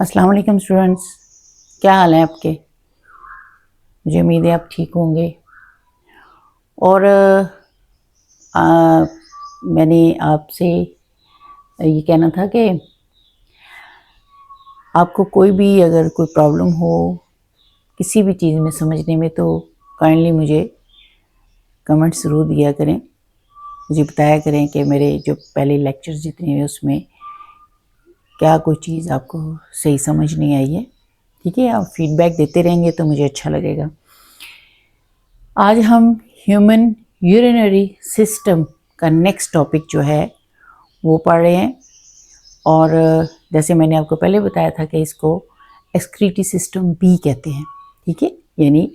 अस्सलाम वालेकुम स्टूडेंट्स, क्या हाल है आपके। मुझे उम्मीद है आप ठीक होंगे। और मैंने आपसे ये कहना था कि आपको कोई भी अगर कोई प्रॉब्लम हो किसी भी चीज़ में समझने में, तो काइंडली मुझे कमेंट ज़रूर दिया करें, मुझे बताया करें कि मेरे जो पहले लेक्चर्स जितने हैं उसमें क्या कोई चीज़ आपको सही समझ नहीं आई है। ठीक है, आप फीडबैक देते रहेंगे तो मुझे अच्छा लगेगा। आज हम ह्यूमन यूरिनरी सिस्टम का नेक्स्ट टॉपिक जो है वो पढ़ रहे हैं। और जैसे मैंने आपको पहले बताया था कि इसको एक्सक्रीटरी सिस्टम भी कहते हैं। ठीक है, यानी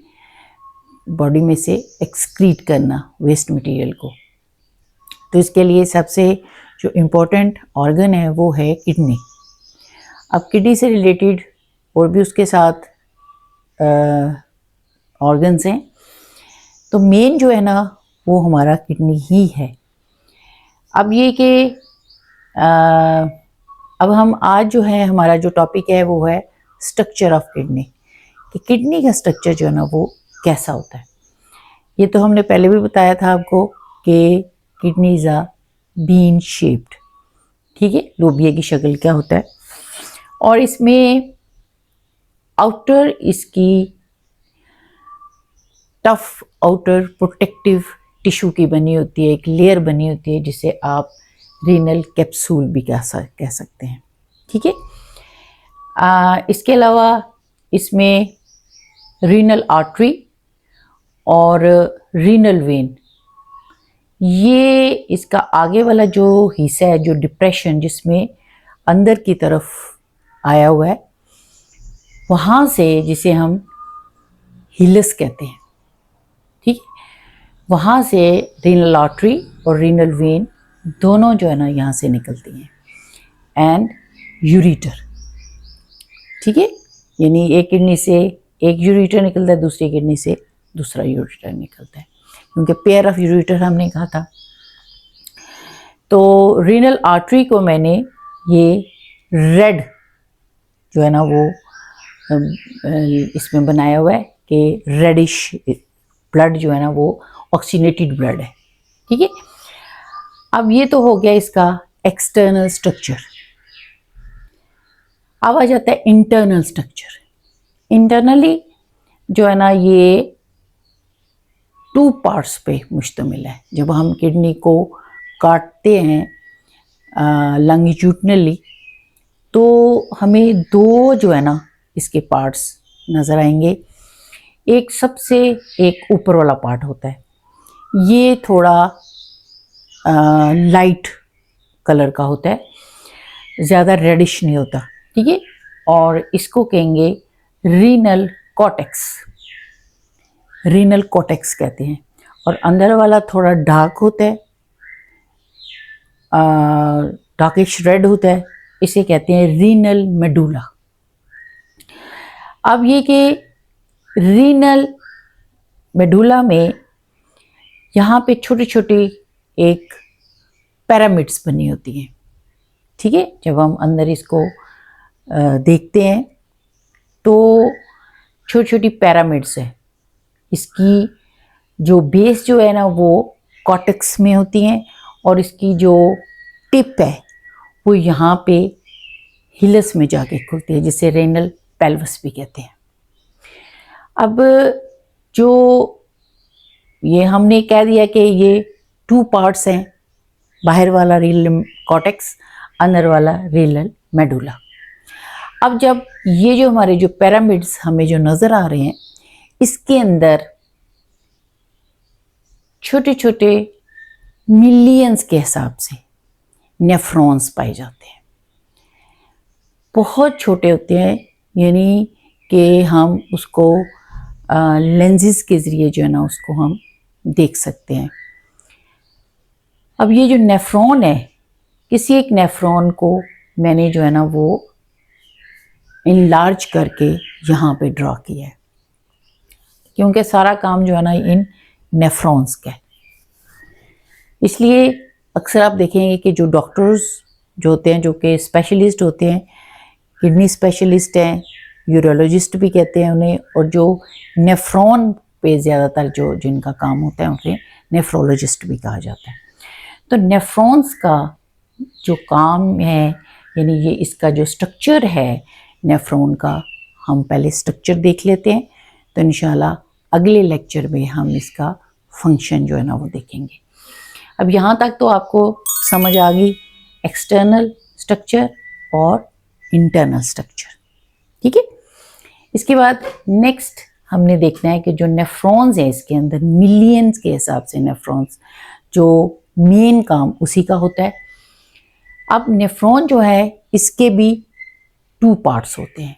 बॉडी में से एक्सक्रीट करना वेस्ट मटेरियल को। तो इसके लिए सबसे जो इम्पोर्टेंट ऑर्गन है वो है किडनी। अब किडनी से रिलेटेड और भी उसके साथ ऑर्गन्स हैं, तो मेन जो है ना वो हमारा किडनी ही है। अब ये कि अब हम आज जो है हमारा जो टॉपिक है वो है स्ट्रक्चर ऑफ किडनी, कि किडनी का स्ट्रक्चर जो है ना वो कैसा होता है। ये तो हमने पहले भी बताया था आपको कि kidney is a bean shaped. ठीक है, लोबिया की शक्ल क्या होता है, और इसमें आउटर इसकी टफ आउटर प्रोटेक्टिव टिश्यू की बनी होती है, एक लेयर बनी होती है जिसे आप रीनल कैप्सूल भी कह सकते हैं। ठीक है, इसके अलावा इसमें रीनल आर्टरी और रीनल वेन, ये इसका आगे वाला जो हिस्सा है, जो डिप्रेशन जिसमें अंदर की तरफ आया हुआ है, वहाँ से जिसे हम हिलस कहते हैं। ठीक है, वहाँ से रीनल आर्टरी और रीनल वेन दोनों जो है ना यहाँ से निकलती हैं, एंड यूरिटर। ठीक है, यानी एक किडनी से एक यूरिटर निकलता है, दूसरी किडनी से दूसरा यूरिटर निकलता है, क्योंकि पेयर ऑफ यूरिटर हमने कहा था। तो रीनल आर्टरी को मैंने ये रेड जो है ना वो इसमें बनाया हुआ है कि रेडिश ब्लड जो है ना वो ऑक्सीनेटेड ब्लड है। ठीक है, अब ये तो हो गया इसका एक्सटर्नल स्ट्रक्चर। अब आ जाता है इंटरनल स्ट्रक्चर। इंटरनली जो है ना ये 2 पार्ट्स पे मुश्तमिल है। जब हम किडनी को काटते हैं लॉन्गिट्यूडनली, तो हमें 2 जो है ना इसके पार्ट्स नज़र आएंगे। एक सबसे एक ऊपर वाला पार्ट होता है, ये थोड़ा लाइट कलर का होता है, ज़्यादा रेडिश नहीं होता। ठीक है, और इसको कहेंगे रीनल कॉर्टेक्स। रीनल कॉर्टेक्स कहते हैं। और अंदर वाला थोड़ा डार्क होता है, डार्किश रेड होता है, इसे कहते हैं रीनल मेडुला। अब ये कि रीनल मेडुला में यहाँ पे छोटी छोटी एक पिरामिड्स बनी होती हैं। ठीक है, जब हम अंदर इसको देखते हैं तो छोटी छोटी पिरामिड्स है। इसकी जो बेस जो है ना वो कॉर्टेक्स में होती हैं, और इसकी जो टिप है वो यहाँ पे हिलस में जाके खुलती है, जिसे रेनल पेल्विस भी कहते हैं। अब जो ये हमने कह दिया कि ये 2 पार्ट्स हैं, बाहर वाला रीनल कॉर्टेक्स, अंदर वाला रीनल मेडुला। अब जब ये जो हमारे जो पिरामिड्स हमें जो नज़र आ रहे हैं, इसके अंदर छोटे छोटे मिलियंस के हिसाब से नेफ्रॉन्स पाए जाते हैं। बहुत छोटे होते हैं, यानी कि हम उसको लेंसेज के ज़रिए जो है ना उसको हम देख सकते हैं। अब ये जो नेफ्रॉन है, किसी एक नेफ्रॉन को मैंने जो है ना वो इनलार्ज करके यहाँ पे ड्रॉ किया है, क्योंकि सारा काम जो है ना इन नेफ्रॉन्स का है। इसलिए अक्सर आप देखेंगे कि जो डॉक्टर्स जो होते हैं, जो कि स्पेशलिस्ट होते हैं, किडनी स्पेशलिस्ट हैं, यूरोलॉजिस्ट भी कहते हैं उन्हें, और जो नेफ्रॉन पे ज़्यादातर जो जिनका काम होता है उन्हें नेफ्रोलॉजिस्ट भी कहा जाता है। तो नेफ्रॉन्स का जो काम है, यानी ये इसका जो स्ट्रक्चर है नेफ्रॉन का, हम पहले स्ट्रक्चर देख लेते हैं, तो इंशाल्लाह अगले लेक्चर में हम इसका फंक्शन जो है ना वो देखेंगे। अब यहाँ तक तो आपको समझ आ गई एक्सटर्नल स्ट्रक्चर और इंटरनल स्ट्रक्चर, ठीक है। इसके बाद नेक्स्ट हमने देखना है कि जो नेफ्रॉन्स हैं इसके अंदर मिलियंस के हिसाब से नेफ्रॉन्स, जो मेन काम उसी का होता है। अब नेफ्रॉन जो है इसके भी 2 पार्ट्स होते हैं।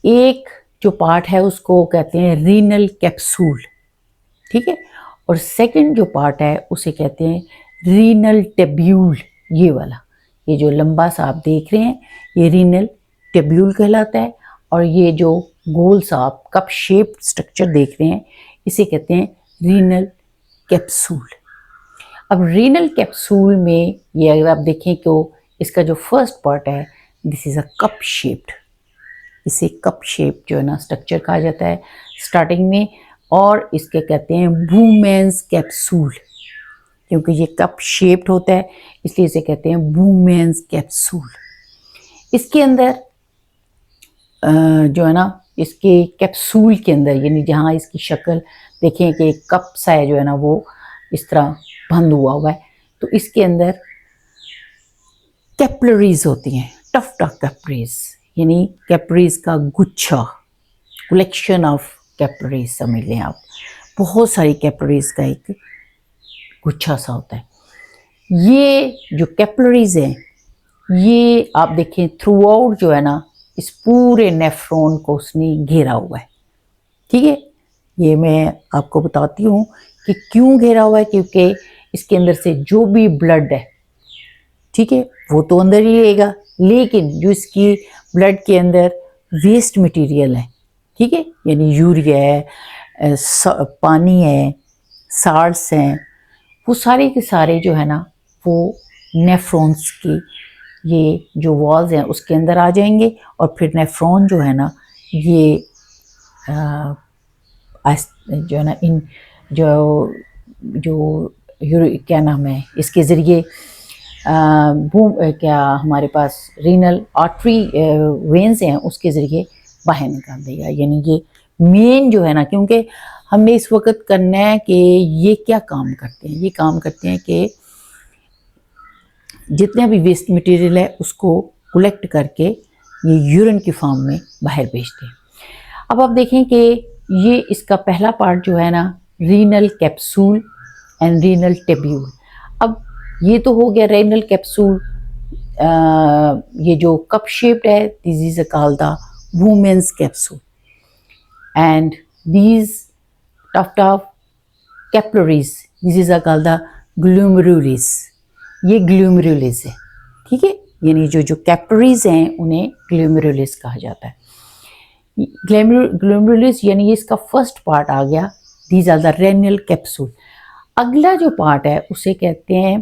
एक जो पार्ट है उसको कहते हैं रीनल कैप्सूल, ठीक है, और सेकंड जो पार्ट है उसे कहते हैं रीनल टेब्यूल। ये वाला, ये जो लंबा सा आप देख रहे हैं ये रीनल टेब्यूल कहलाता है, और ये जो गोल सा आप कप शेप स्ट्रक्चर देख रहे हैं इसे कहते हैं रीनल कैप्सूल। अब रीनल कैप्सूल में ये अगर आप देखें तो इसका जो फर्स्ट पार्ट है this is a cup shaped, इसे कप शेप जो है ना स्ट्रक्चर कहा जाता है स्टार्टिंग में, और इसके कहते हैं बूमेंस कैप्सूल, क्योंकि ये कप शेप्ड होता है इसलिए इसे कहते हैं बूमेंस कैप्सूल। इसके अंदर जो है ना इसके कैप्सूल के अंदर, यानी जहाँ इसकी शक्ल देखें कि कप सा है जो है ना वो इस तरह बंद हुआ है, तो इसके अंदर कैपिलरीज होती हैं, टफ कैपिलरीज, यानी कैपिलरीज का गुच्छा, कलेक्शन ऑफ कैपिलरीज समझ लें आप, बहुत सारी कैपिलरीज का एक गुच्छा सा होता है। ये जो कैपिलरीज हैं ये आप देखें थ्रू आउट जो है ना इस पूरे नेफ्रॉन को उसने घेरा हुआ है, ठीक है। ये मैं आपको बताती हूँ कि क्यों घेरा हुआ है, क्योंकि इसके अंदर से जो भी ब्लड है, ठीक है, वो तो अंदर ही रहेगा, लेकिन जो इसकी ब्लड के अंदर वेस्ट मटेरियल है, ठीक है, यानी यूरिया है, पानी है, साल्ट्स हैं, वो सारे के सारे जो है ना वो नेफ्रॉन्स की ये जो वॉल्स हैं उसके अंदर आ जाएंगे, और फिर नेफ्रॉन जो है ना ये जो है ना इन जो क्या नाम है इसके ज़रिए क्या हमारे पास रीनल आर्टरी वेन्स हैं उसके ज़रिए बाहर निकाल देगा। यानी ये मेन जो है ना, क्योंकि हमने इस वक्त करना है कि ये क्या काम करते हैं, ये काम करते हैं कि जितने भी वेस्ट मटेरियल है उसको कलेक्ट करके ये यूरिन की फॉर्म में बाहर भेजते हैं। अब आप देखें कि ये इसका पहला पार्ट जो है ना renal capsule and renal tubule. अब ये तो हो गया रीनल कैप्सूल, ये जो कप शेप्ड है this is called the Bowman's capsule, and these tough capillaries this is called the glomerulus। ये ग्लोमेरुलस है, ठीक है, यानी जो कैपिलरीज हैं उन्हें ग्लोमेरुलस कहा जाता है। ग्लोमेरुलस यानी ये इसका फर्स्ट पार्ट आ गया, these are the renal capsule. अगला जो पार्ट है उसे कहते हैं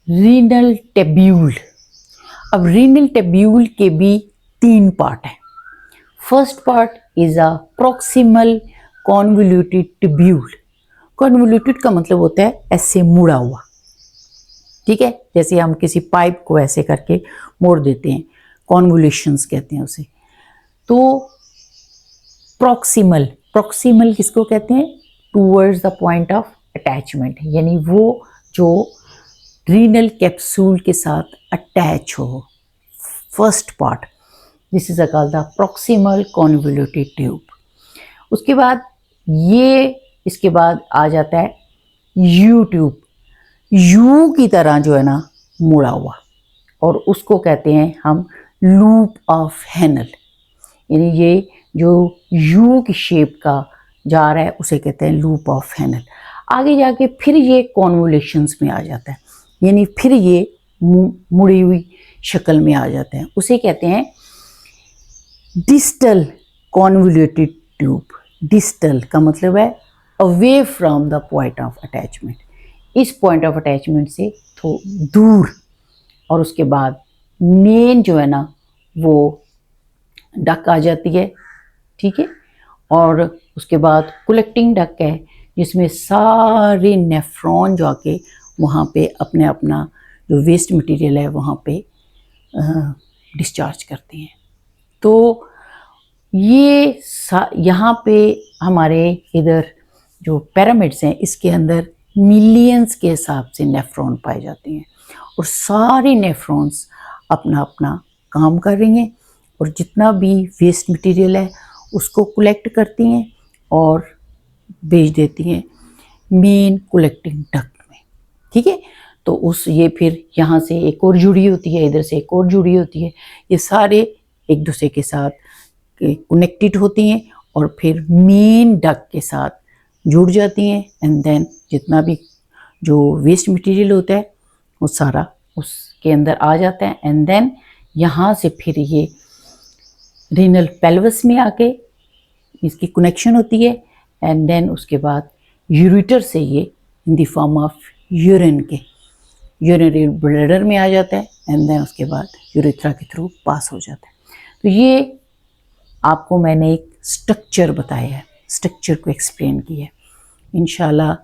रीनल टेब्यूल। अब रीनल टेब्यूल के भी 3 पार्ट हैं। First part is a proximal convoluted tubule. Convoluted का मतलब होता है ऐसे मुड़ा हुआ, ठीक है, जैसे हम किसी पाइप को ऐसे करके मोड़ देते हैं, कॉन्वोल्यूशंस कहते हैं उसे। तो प्रॉक्सिमल किसको कहते हैं, towards the point of attachment, यानी वो जो रीनल कैप्सूल के साथ अटैच हो, first part, this is called the proximal convoluted tube. उसके बाद ये इसके बाद आ जाता है यू ट्यूब, यू की तरह जो है ना मुड़ा हुआ, और उसको कहते हैं हम लूप ऑफ हेनल, यानी ये जो यू की शेप का जा रहा है उसे कहते हैं लूप ऑफ हेनल। आगे जाके फिर ये कॉन्वोल्यूशंस में आ जाता है, यानी फिर ये मुड़ी हुई शक्ल में आ जाते हैं, उसे कहते हैं डिस्टल कॉन्वोल्यूटेड ट्यूब। डिस्टल का मतलब है away from the point of attachment, इस पॉइंट ऑफ अटैचमेंट से तो दूर, और उसके बाद मेन जो है ना वो डक आ जाती है, ठीक है। और उसके बाद कलेक्टिंग डक है जिसमें सारे नेफ्रॉन जाके वहाँ पे अपने अपना जो वेस्ट मटेरियल है वहाँ पे डिस्चार्ज करते हैं। तो ये यहाँ पे हमारे इधर जो पिरामिड्स हैं इसके अंदर मिलियंस के हिसाब से नेफ्रॉन पाए जाते हैं और सारे नेफ्रॉन्स अपना अपना काम कर रही हैं और जितना भी वेस्ट मटेरियल है उसको कलेक्ट करती हैं और भेज देती हैं मेन कलेक्टिंग डक्ट में, ठीक है। तो उस ये फिर यहाँ से एक और जुड़ी होती है, इधर से एक और जुड़ी होती है, ये सारे एक दूसरे के साथ कनेक्टेड होती हैं और फिर मेन डक के साथ जुड़ जाती हैं एंड देन जितना भी जो वेस्ट मटेरियल होता है वो सारा उसके अंदर आ जाता है एंड देन यहाँ से फिर ये रीनल पेल्विस में आके इसकी कनेक्शन होती है एंड देन उसके बाद यूरेटर से ये in the form of urine के यूरिनरी ब्लैडर में आ जाता है एंड देन उसके बाद यूरेथ्रा के थ्रू पास हो जाता है। तो ये आपको मैंने एक स्ट्रक्चर बताया है, स्ट्रक्चर को एक्सप्लेन किया है। इंशाल्लाह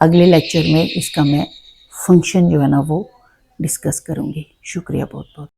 अगले लेक्चर में इसका मैं फंक्शन जो है ना वो डिस्कस करूँगी। शुक्रिया बहुत बहुत।